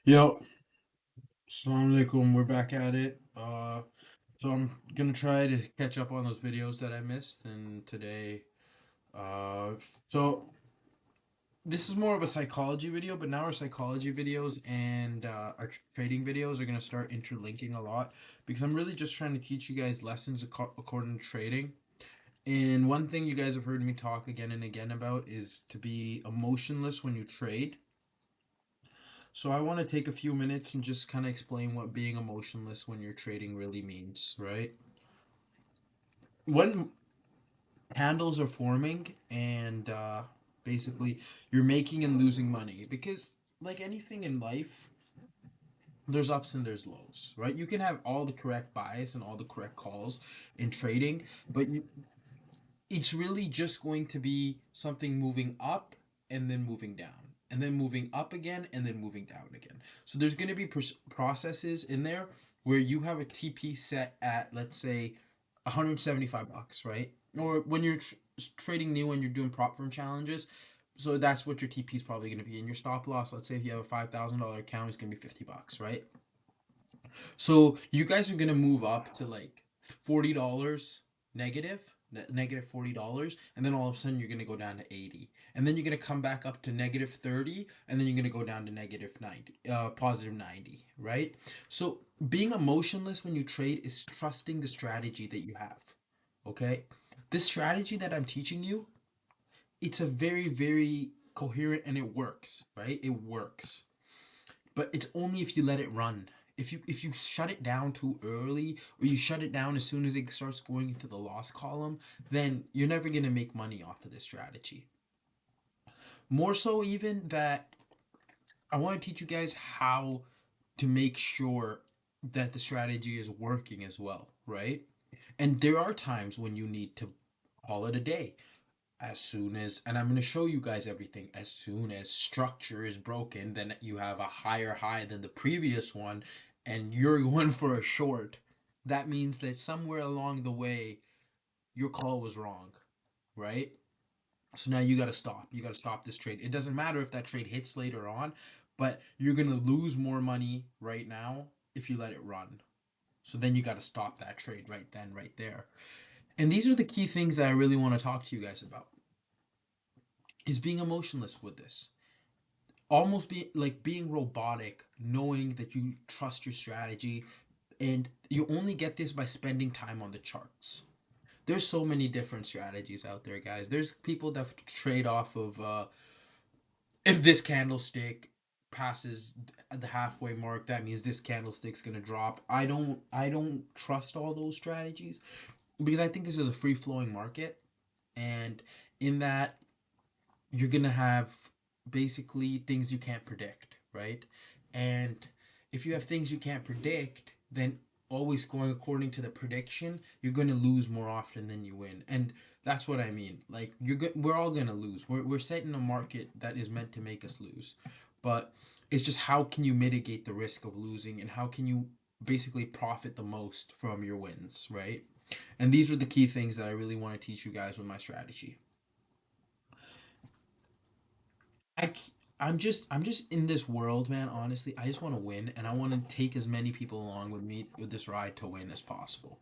Yo, Assalamu alaikum. We're back at it. So I'm gonna try to catch up on those videos that I missed, and today, uh, so this is more of a psychology video, but now our psychology videos and our trading videos are gonna start interlinking a lot because I'm really just trying to teach you guys lessons according to trading. And one thing you guys have heard me talk again and again about is to be emotionless when you trade. So I want to take a few minutes and just kind of explain what being emotionless when you're trading really means, right? When handles are forming and basically you're making and losing money because like anything in life, there's ups and there's lows, right? You can have all the correct bias and all the correct calls in trading, but it's really just going to be something moving up and then moving down and then moving up again and then moving down again. So there's going to be processes in there where you have a TP set at, let's say, 175 bucks, right? Or when you're trading new and you're doing prop firm challenges, so that's what your TP is probably going to be. In your stop loss, let's say if you have a $5,000 account, it's going to be 50 bucks, right? So you guys are gonna move up to like $40 negative, negative $40, and then all of a sudden you're gonna go down to 80, and then you're gonna come back up to negative 30, and then you're gonna go down to negative 90, positive 90, right? So being emotionless when you trade is trusting the strategy that you have. Okay, this strategy that I'm teaching you, it's a very coherent and it works, right? It works, but it's only if you let it run. If you shut it down too early or you shut it down as soon as it starts going into the loss column, then you're never going to make money off of this strategy. More so even that I want to teach you guys how to make sure that the strategy is working as well, right? And there are times when you need to call it a day as soon as, and I'm going to show you guys everything, as soon as structure is broken, then you have a higher high than the previous one and you're going for a short. That means that somewhere along the way your call was wrong, right? So now you got to stop. You got to stop this trade. It doesn't matter if that trade hits later on, but you're going to lose more money right now if you let it run. So then you got to stop that trade right then, right there. And these are the key things that I really want to talk to you guys about. Is being emotionless with this, almost be like being robotic, knowing that you trust your strategy, and you only get this by spending time on the charts. There's so many different strategies out there, guys. There's people that trade off of if this candlestick passes the halfway mark, that means this candlestick's gonna drop. I don't trust all those strategies because I think this is a free flowing market, and in that you're gonna have basically things you can't predict, right? And if you have things you can't predict, then always going according to the prediction, you're gonna lose more often than you win. And that's what I mean. Like we're all gonna lose. We're set in a market that is meant to make us lose, but it's just how can you mitigate the risk of losing, and how can you basically profit the most from your wins, right? And these are the key things that I really want to teach you guys with my strategy. I I'm just in this world, man. Honestly, I just want to win, and I want to take as many people along with me with this ride to win as possible.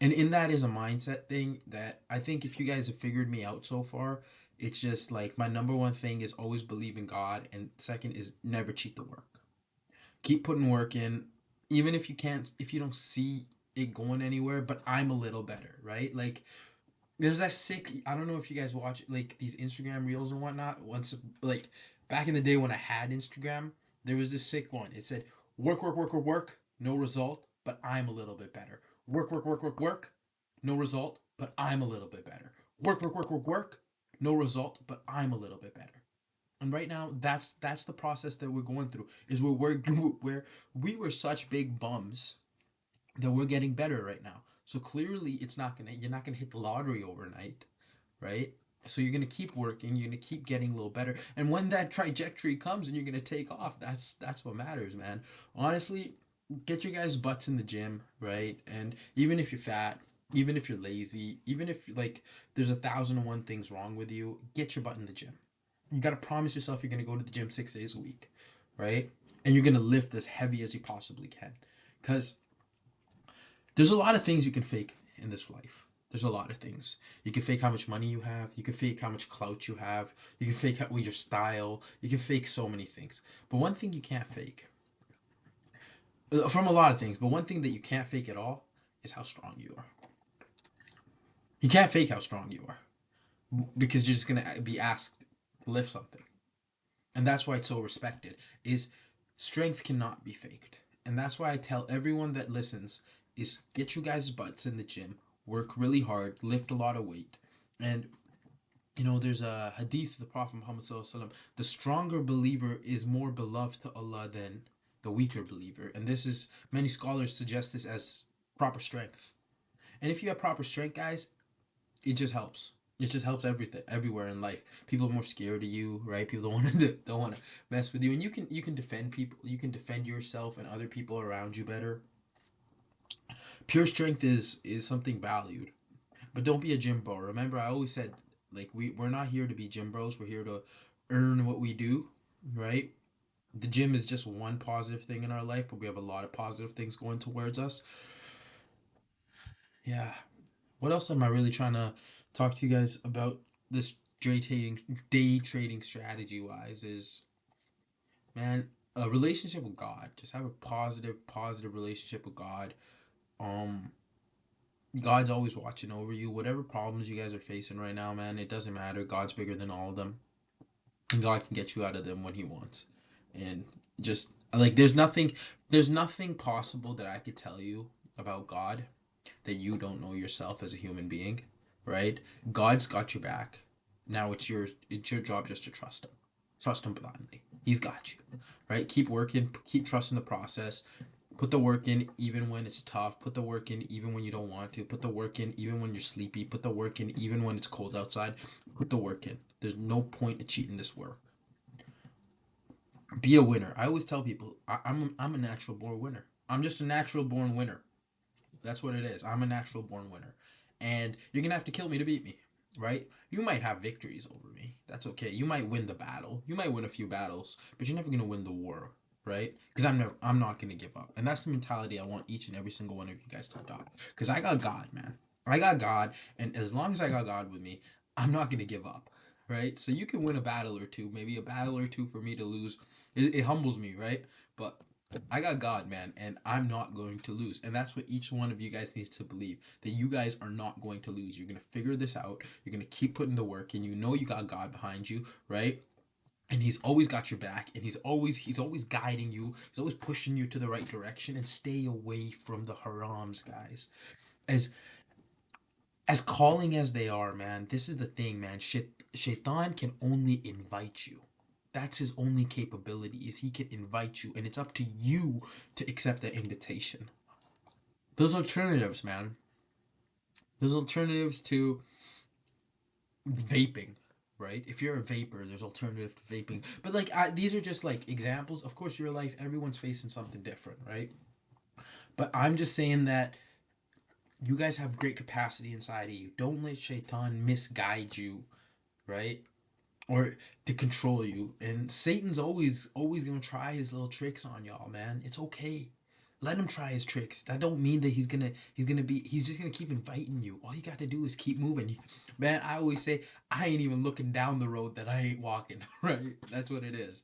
And in that is a mindset thing that I think if you guys have figured me out so far, it's just like my number one thing is always believe in God, and second is never cheat the work. Keep putting work in, even if you can't, if you don't see it going anywhere. But I'm a little better, right? Like there's that sick. I don't know if you guys watch like these Instagram reels and whatnot. Once, like back in the day when I had Instagram, there was this sick one. It said, work, no result, but I'm a little bit better. Work, no result, but I'm a little bit better. Work, no result, but I'm a little bit better. And right now, that's the process that we're going through. Is where we were such big bums that we're getting better right now. So clearly it's not gonna you're not gonna hit the lottery overnight, right? So you're gonna keep working, you're gonna keep getting a little better. And when that trajectory comes and you're gonna take off, that's what matters, man. Honestly, get your guys' butts in the gym, right? And even if you're fat, even if you're lazy, even if like there's 1,001 things wrong with you, get your butt in the gym. You gotta promise yourself you're gonna go to the gym 6 days a week, right? and you're gonna lift as heavy as you possibly can, because there's a lot of things you can fake in this life. There's a lot of things. You can fake how much money you have. You can fake how much clout you have. You can fake your style. You can fake so many things. But one thing you can't fake, from a lot of things, but one thing that you can't fake at all is how strong you are. You can't fake how strong you are because you're just gonna be asked to lift something, and that's why it's so respected. Is strength cannot be faked, and that's why I tell everyone that listens is get you guys' butts in the gym, work really hard, lift a lot of weight, and there's a hadith of the Prophet Muhammad Sallallahu Alaihi Wasallam, the stronger believer is more beloved to Allah than the weaker believer, and this is many scholars suggest this as proper strength. And if you have proper strength, guys, it just helps. It just helps everything, everywhere in life. People are more scared of you, right? People don't want to mess with you, and you can defend people. You can defend yourself and other people around you better. Pure strength is something valued, but don't be a gym bro. Remember, I always said, like, we're not here to be gym bros. We're here to earn what we do, right? The gym is just one positive thing in our life, but we have a lot of positive things going towards us. Yeah. What else am I really trying to talk to you guys about this day trading strategy wise is, man, a relationship with God. Just have a positive relationship with God. Um God's always watching over you. Whatever problems you guys are facing right now, man, it doesn't matter. God's bigger than all of them. And God can get you out of them when he wants. And just like there's nothing possible that I could tell you about God that you don't know yourself as a human being, right? God's got your back. Now it's your job just to trust him. Trust him blindly. He's got you. Right? Keep working, keep trusting the process. Put the work in even when it's tough. Put the work in even when you don't want to. Put the work in even when you're sleepy. Put the work in even when it's cold outside. Put the work in. There's no point in cheating this work. Be a winner. I always tell people I'm a natural born winner. I'm just a natural born winner. That's what it is. I'm a natural born winner. And you're going to have to kill me to beat me, right? You might have victories over me. That's okay. You might win the battle. You might win a few battles, but you're never going to win the war, right? Because I'm not going to give up. And that's the mentality I want each and every single one of you guys to adopt. Because I got God, man. I got God, and as long as I got God with me, I'm not going to give up, right? So you can win a battle or two, maybe a battle or two for me to lose. It humbles me, right? But I got God, man, and I'm not going to lose. And that's what each one of you guys needs to believe, that you guys are not going to lose. You're going to figure this out. You're going to keep putting the work in. You know you got God behind you, right? And he's always got your back, and he's always guiding you. He's always pushing you to the right direction, and stay away from the harams, guys. As as calling as they are, man, this is the thing, man. Shaitan can only invite you. That's his only capability, is he can invite you, and it's up to you to accept that invitation. Those alternatives, man. There's alternatives to vaping, right? If you're a vapor, there's alternative to vaping. But like, these are just like examples. Of course, your life, everyone's facing something different, right? But I'm just saying that you guys have great capacity inside of you. Don't let Shaitan misguide you, right? Or to control you. And Satan's always gonna try his little tricks on y'all, man. It's okay. Let him try his tricks. That don't mean that he's just gonna keep inviting you. All you got to do is keep moving. Man, I always say I ain't even looking down the road that I ain't walking. Right? That's what it is.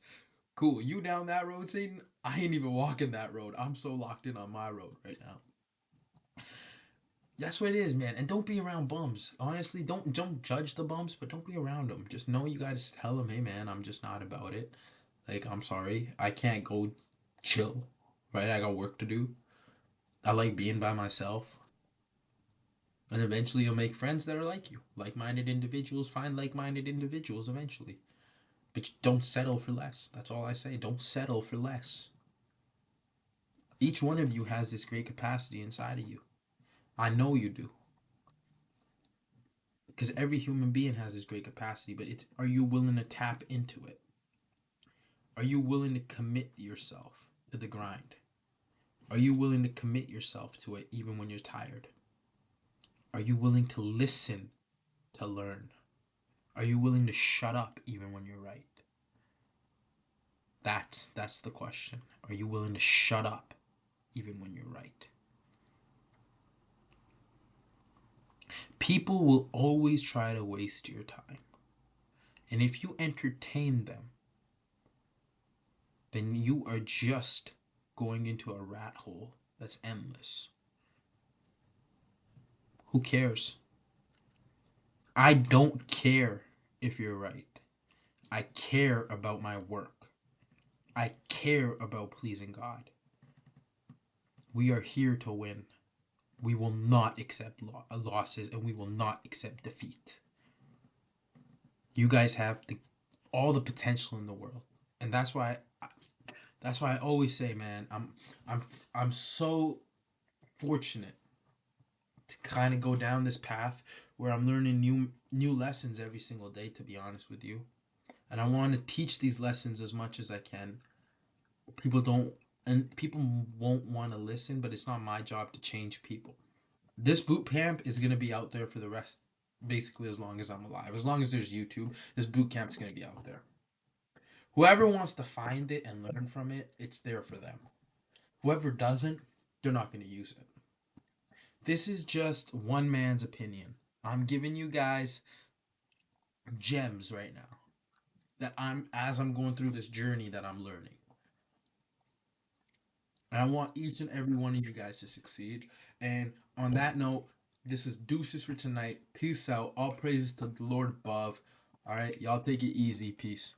Cool. You down that road, Satan? I ain't even walking that road. I'm so locked in on my road right now. That's what it is, man. And don't be around bums. Honestly, don't judge the bums, but don't be around them. Just know you gotta tell them, hey, man, I'm just not about it. Like, I'm sorry, I can't go chill. Right? I got work to do. I like being by myself. And eventually, you'll make friends that are like you. Like-minded individuals find like-minded individuals eventually. But don't settle for less. That's all I say. Don't settle for less. Each one of you has this great capacity inside of you. I know you do. Because every human being has this great capacity, but it's, are you willing to tap into it? Are you willing to commit yourself to the grind? Are you willing to commit yourself to it even when you're tired? Are you willing to listen to learn? Are you willing to shut up even when you're right? That's the question. Are you willing to shut up even when you're right? People will always try to waste your time. And if you entertain them, then you are just going into a rat hole that's endless. Who cares? I don't care if you're right. I care about my work. I care about pleasing God. We are here to win. We will not accept losses, and we will not accept defeat. You guys have all the potential in the world, and that's why I always say, man, I'm I'm so fortunate to kind of go down this path where I'm learning new lessons every single day, to be honest with you. And I want to teach these lessons as much as I can. People don't and people won't want to listen, but it's not my job to change people. This boot camp is going to be out there for the rest, basically as long as I'm alive. As long as there's YouTube, this boot camp's going to be out there. Whoever wants to find it and learn from it, it's there for them. Whoever doesn't, they're not going to use it. This is just one man's opinion. I'm giving you guys gems right now that I'm going through this journey that I'm learning. And I want each and every one of you guys to succeed. And on that note, this is deuces for tonight. Peace out. All praises to the Lord above. All right, y'all take it easy. Peace.